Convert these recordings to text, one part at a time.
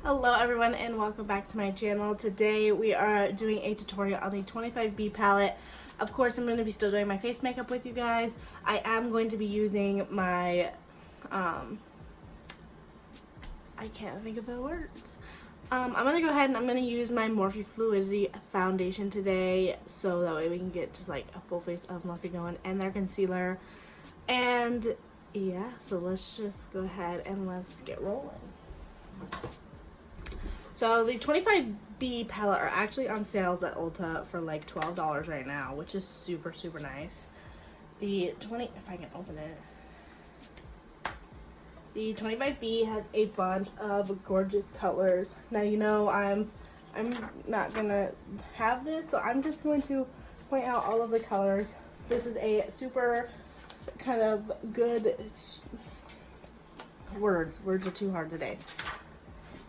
Hello everyone and welcome back to my channel. Today we are doing a tutorial on the 25B palette. Of course I'm going to be still doing my face makeup with you guys. I am going to be using my, I can't think of the words. I'm going to go ahead and I'm going to use my Morphe Fluidity foundation today, so that way we can get just like a full face of Morphe going, and their concealer. And yeah, so let's just go ahead and let's get rolling. So the 25B palette are actually on sales at Ulta for like $12 right now, which is super nice. The 20, if I can open it. The 25B has a bunch of gorgeous colors. Now you know I'm not gonna have this, so I'm just going to point out all of the colors. This is a super kind of good words are too hard today.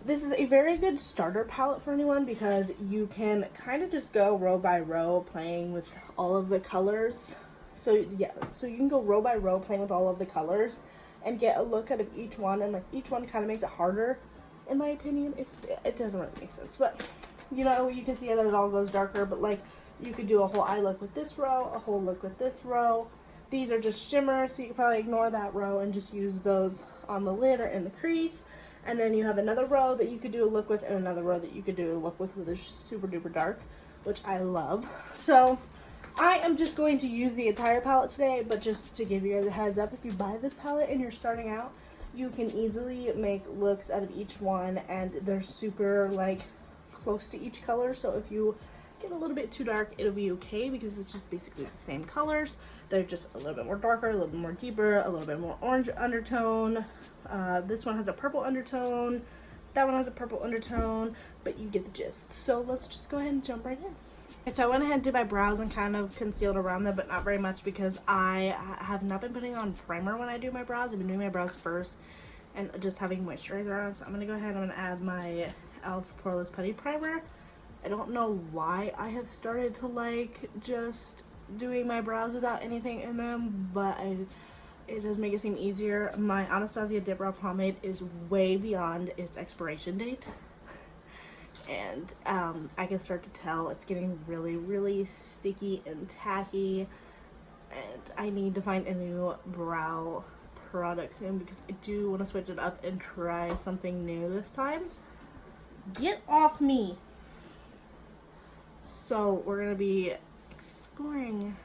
This is a very good starter palette for anyone because you can kind of just go row by row playing with all of the colors. So yeah, so you can go row by row playing with all of the colors and get a look out of each one, and like each one kind of makes it harder in my opinion. It doesn't really make sense, but you know, you can see that it all goes darker, but like you could do a whole eye look with this row, a whole look with this row. These are just shimmers, so you can probably ignore that row and just use those on the lid or in the crease. And then you have another row that you could do a look with, and another row that you could do a look with is super duper dark, which I love. So I am just going to use the entire palette today, but just to give you guys a heads up, if you buy this palette and you're starting out, you can easily make looks out of each one, and they're super like close to each color. So if you get a little bit too dark, it'll be okay because it's just basically the same colors. They're just a little bit more darker, a little bit more deeper, a little bit more orange undertone. This one has a purple undertone, that one has a purple undertone, but you get the gist. So let's just go ahead and jump right in. Okay, so I went ahead and did my brows and kind of concealed around them, but not very much because I have not been putting on primer when I do my brows. I've been doing my brows first and just having moisturizer on. So I'm going to go ahead and I'm going to add my e.l.f. Poreless Putty Primer. I don't know why I have started to like just doing my brows without anything in them, but it does make it seem easier. My Anastasia Dip Brow Pomade is way beyond its expiration date, and I can start to tell it's getting really sticky and tacky, and I need to find a new brow product soon because I do want to switch it up and try something new this time. Get off me! So we're going to be exploring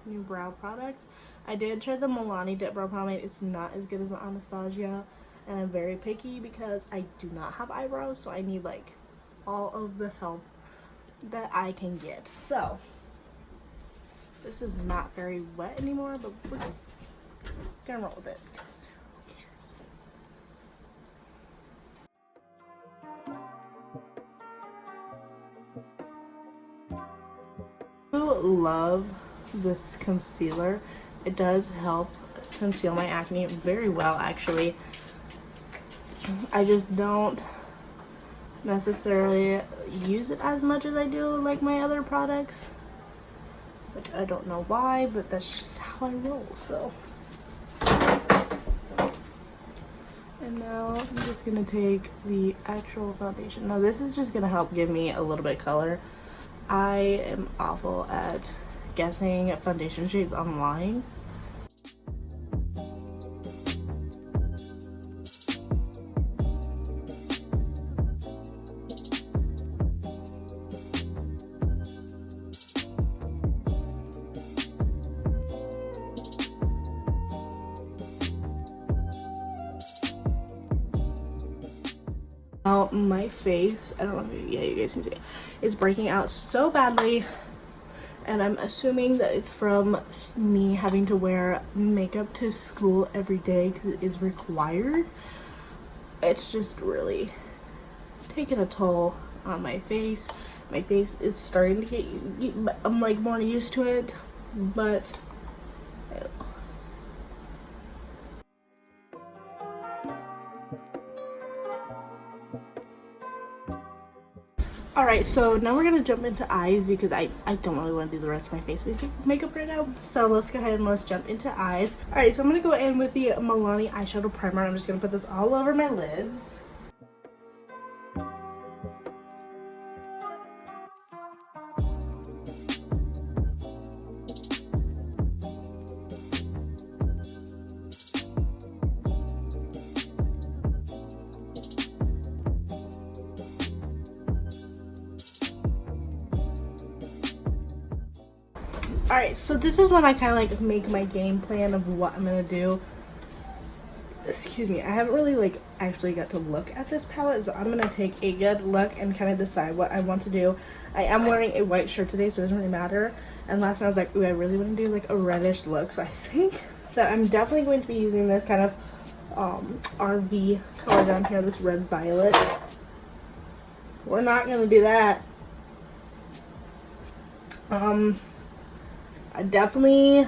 new brow products. I did try the Milani Dip Brow Pomade. It's not as good as the Anastasia, and I'm very picky because I do not have eyebrows, so I need like all of the help that I can get. So this is not very wet anymore, but we're just gonna roll with it because who cares? I love this concealer. It does help conceal my acne very well, actually. I just don't necessarily use it as much as I do like my other products, which I don't know why, but that's just how I roll. So, and now I'm just gonna take the actual foundation. Now this is just gonna help give me a little bit of color. I am awful at guessing foundation shades online. Now my face, I don't know if you guys can see it, it's breaking out so badly, and I'm assuming that it's from me having to wear makeup to school every day because it is required. It's just really taking a toll on my face. My face is starting to get, I'm like more used to it, but I don't know. Alright, so now we're going to jump into eyes because I don't really want to do the rest of my face makeup right now. So let's go ahead and let's jump into eyes. Alright, so I'm going to go in with the Milani eyeshadow primer. I'm just going to put this all over my lids. Alright, so this is when I kind of like make my game plan of what I'm going to do. Excuse me, I haven't really like actually got to look at this palette, so I'm going to take a good look and kind of decide what I want to do. I am wearing a white shirt today, so it doesn't really matter. And last night I was like, ooh, I really want to do like a reddish look, so I think that I'm definitely going to be using this kind of RV color down here, this red violet. We're not going to do that. I definitely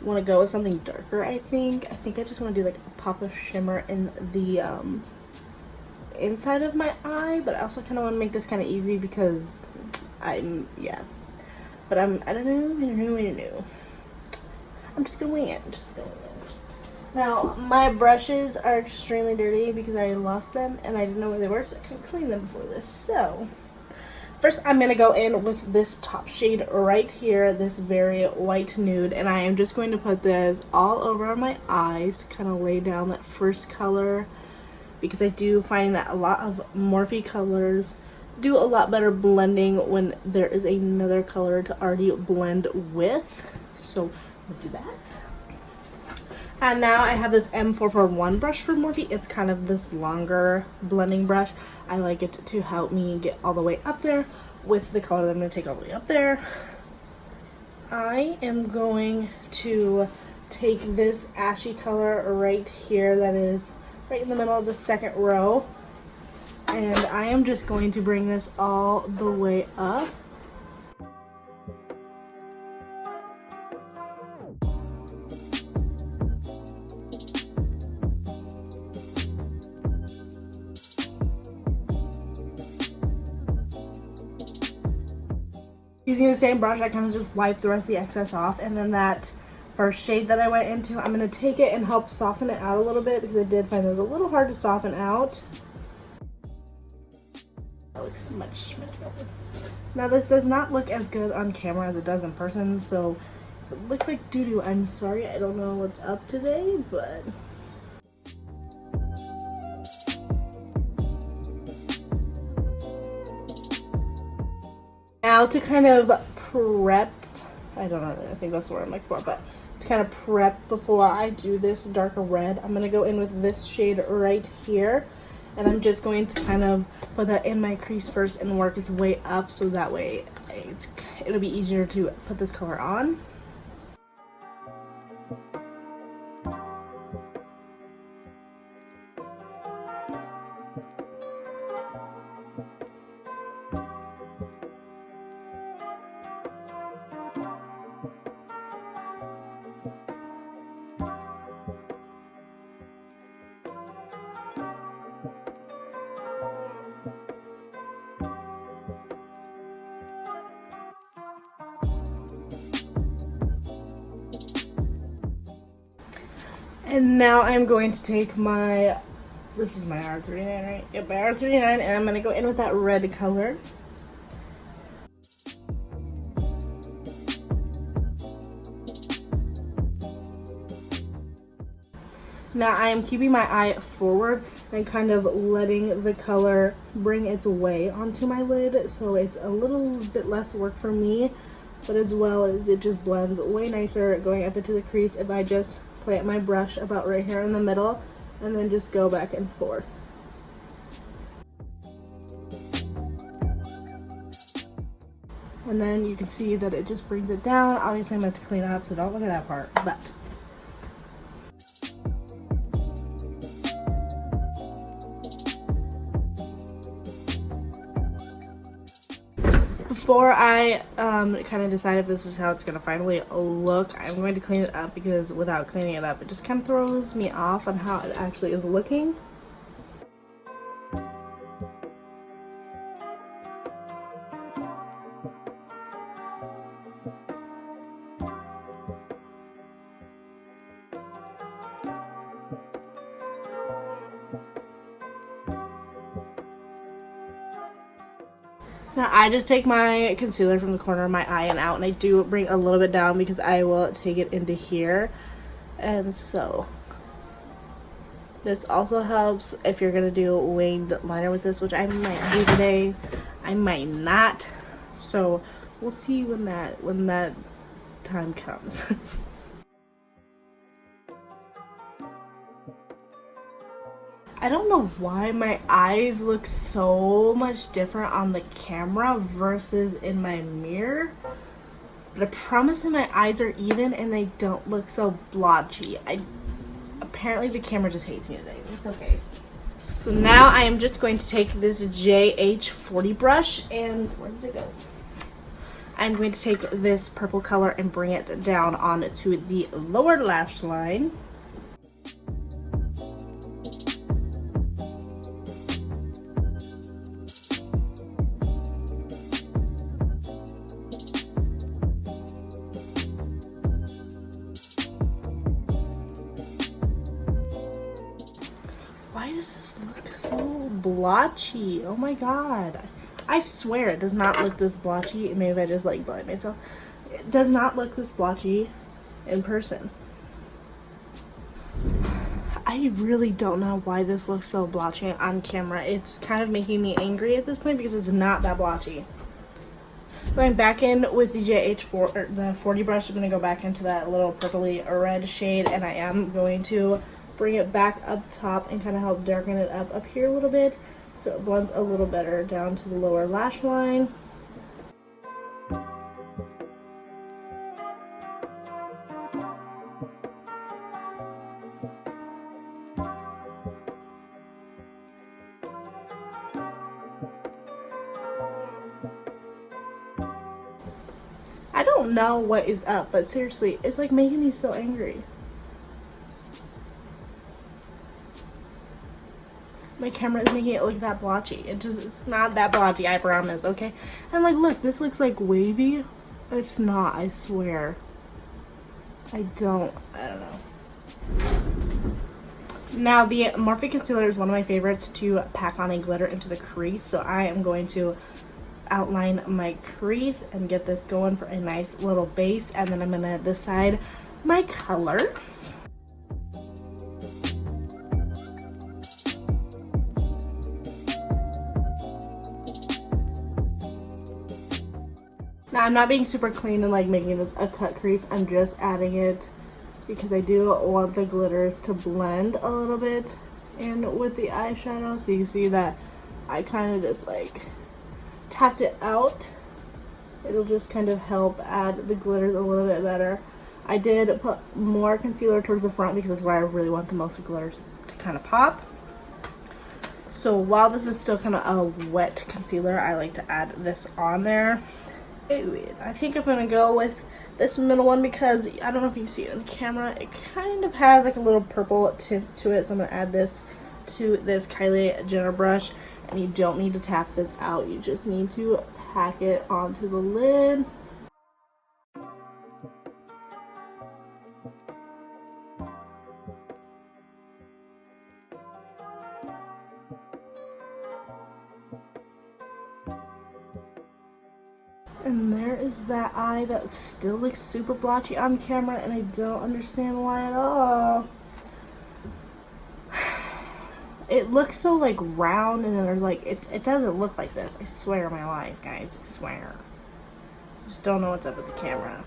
want to go with something darker. I think I just want to do like a pop of shimmer in the inside of my eye, but I also kind of want to make this kind of easy because I don't know. I'm just gonna wing it. Now my brushes are extremely dirty because I lost them and I didn't know where they were, so I couldn't clean them before this. So first, I'm going to go in with this top shade right here, this very white nude, and I am just going to put this all over my eyes to kind of lay down that first color, because I do find that a lot of Morphe colors do a lot better blending when there is another color to already blend with. So we'll do that. And now I have this M441 brush from Morphe. It's kind of this longer blending brush. I like it to help me get all the way up there with the color that I'm going to take all the way up there. I am going to take this ashy color right here that is right in the middle of the second row. And I am just going to bring this all the way up. Using the same brush, I kind of just wipe the rest of the excess off, and then that first shade that I went into, I'm going to take it and help soften it out a little bit because I did find it was a little hard to soften out. That looks much better. Now this does not look as good on camera as it does in person, so if it looks like doo-doo, I'm sorry. I don't know what's up today, but now to kind of prep, I don't know, I think that's the word I'm looking for, but to kind of prep before I do this darker red, I'm going to go in with this shade right here, and I'm just going to kind of put that in my crease first and work its way up, so that way it'll be easier to put this color on. And now I'm going to take my, this is my R39, right? Yep, my R39, and I'm going to go in with that red color. Now I am keeping my eye forward and kind of letting the color bring its way onto my lid, so it's a little bit less work for me, but as well as it just blends way nicer going up into the crease if I just plant my brush about right here in the middle and then just go back and forth. And then you can see that it just brings it down. Obviously I'm going to clean it up, so don't look at that part, but before I kind of decide if this is how it's going to finally look, I'm going to clean it up, because without cleaning it up, it just kind of throws me off on how it actually is looking. Now I just take my concealer from the corner of my eye and out, and I do bring a little bit down because I will take it into here. And so this also helps if you're gonna do a winged liner with this, which I might do today, I might not. So we'll see when that time comes. I don't know why my eyes look so much different on the camera versus in my mirror, but I promise that my eyes are even and they don't look so blotchy. Apparently the camera just hates me today. It's okay. So now I am just going to take this JH40 brush and where did it go? I'm going to take this purple color and bring it down onto the lower lash line. Why does this look so blotchy? Oh my god. I swear it does not look this blotchy. Maybe I just like blind myself. It does not look this blotchy in person. I really don't know why this looks so blotchy on camera. It's kind of making me angry at this point because it's not that blotchy. Going back in with the the 40 brush, I'm going to go back into that little purpley red shade, and I am going to bring it back up top and kind of help darken it up here a little bit so it blends a little better down to the lower lash line. I don't know what is up, but seriously, it's like making me so angry. My camera is making it look that blotchy. It's not that blotchy, I promise, okay? And like, look, this looks like wavy. It's not, I swear. I don't know. Now, the Morphe concealer is one of my favorites to pack on a glitter into the crease. So I am going to outline my crease and get this going for a nice little base. And then I'm gonna decide my color. Now, I'm not being super clean and like making this a cut crease. I'm just adding it because I do want the glitters to blend a little bit in with the eyeshadow. So you can see that I kind of just like tapped it out. It'll just kind of help add the glitters a little bit better. I did put more concealer towards the front because that's where I really want the most glitters to kind of pop. So while this is still kind of a wet concealer, I like to add this on there. I think I'm gonna go with this middle one because I don't know if you can see it in the camera. It kind of has like a little purple tint to it, so I'm gonna add this to this Kylie Jenner brush. And you don't need to tap this out, you just need to pack it onto the lid. And there is that eye that still looks super blotchy on camera, and I don't understand why at all. It looks so like round, and then there's like, it doesn't look like this. I swear on my life, guys, I swear. Just don't know what's up with the camera.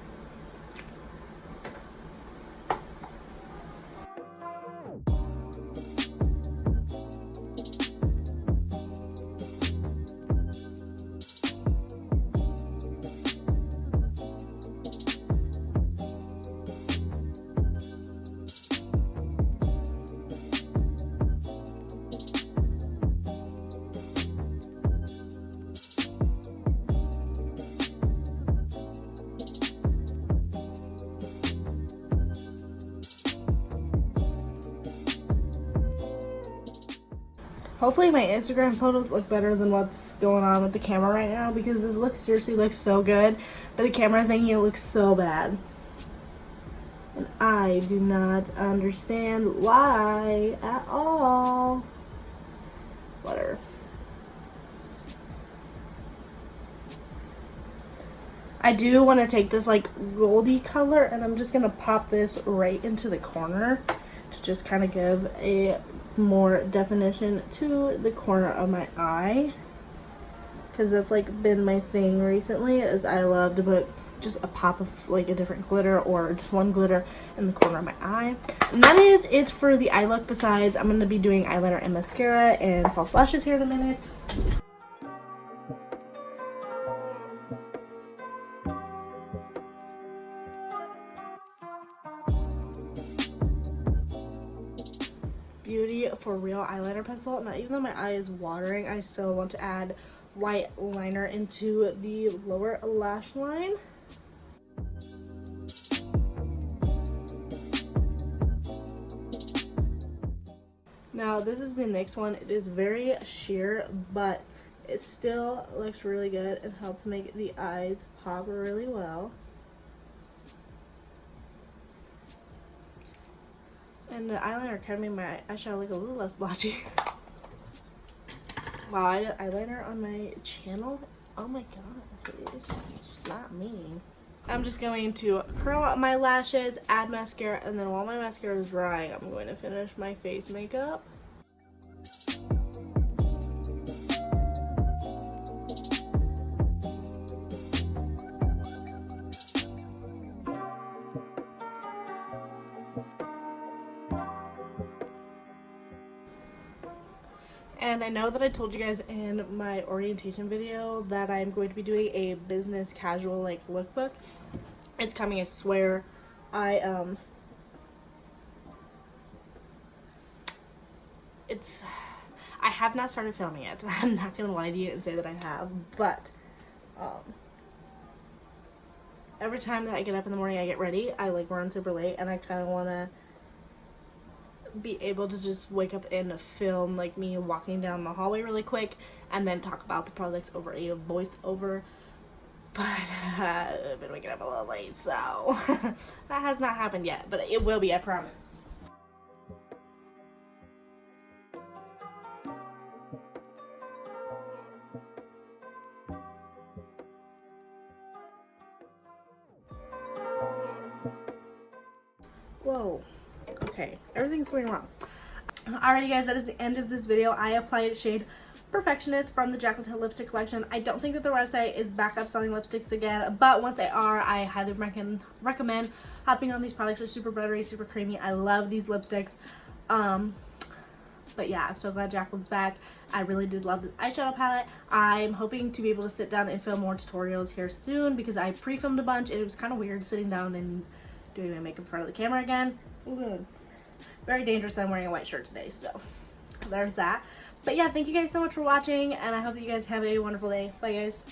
Hopefully my Instagram photos look better than what's going on with the camera right now, because this looks seriously looks so good, but the camera is making it look so bad. And I do not understand why at all. Whatever. I do want to take this like goldy color, and I'm just going to pop this right into the corner to just kind of give a more definition to the corner of my eye, because that's like been my thing recently, is I love to put just a pop of like a different glitter or just one glitter in the corner of my eye. And that is it for the eye look. Besides, I'm going to be doing eyeliner and mascara and false lashes here in a minute. Beauty for Real eyeliner pencil. Now, even though my eye is watering, I still want to add white liner into the lower lash line. Now, this is the NYX one. It is very sheer, but it still looks really good and helps make the eyes pop really well. And the eyeliner kind of made my eyeshadow look a little less blotchy. Wow, I did eyeliner on my channel? Oh my god, it's not me. I'm just going to curl up my lashes, add mascara, and then while my mascara is drying, I'm going to finish my face makeup. And I know that I told you guys in my orientation video that I'm going to be doing a business casual like lookbook. It's coming, I swear. I have not started filming it. I'm not gonna lie to you and say that I have, but every time that I get up in the morning, I get ready, I like run super late, and I kind of want to be able to just wake up and film like me walking down the hallway really quick and then talk about the products over a voiceover, but I've been waking up a little late, so that has not happened yet, but it will be, I promise. Whoa. Okay, everything's going wrong. Alrighty guys, that is the end of this video. I applied shade Perfectionist from the Jaclyn Hill lipstick collection. I don't think that their website is back up selling lipsticks again, but once they are, I highly recommend hopping on these products. They're super buttery, super creamy. I love these lipsticks. But yeah, I'm so glad Jaclyn's back. I really did love this eyeshadow palette. I'm hoping to be able to sit down and film more tutorials here soon because I pre-filmed a bunch and it was kind of weird sitting down and doing my makeup in front of the camera again. Ooh, very dangerous. I'm wearing a white shirt today, so there's that. But yeah, thank you guys so much for watching, and I hope that you guys have a wonderful day. Bye guys.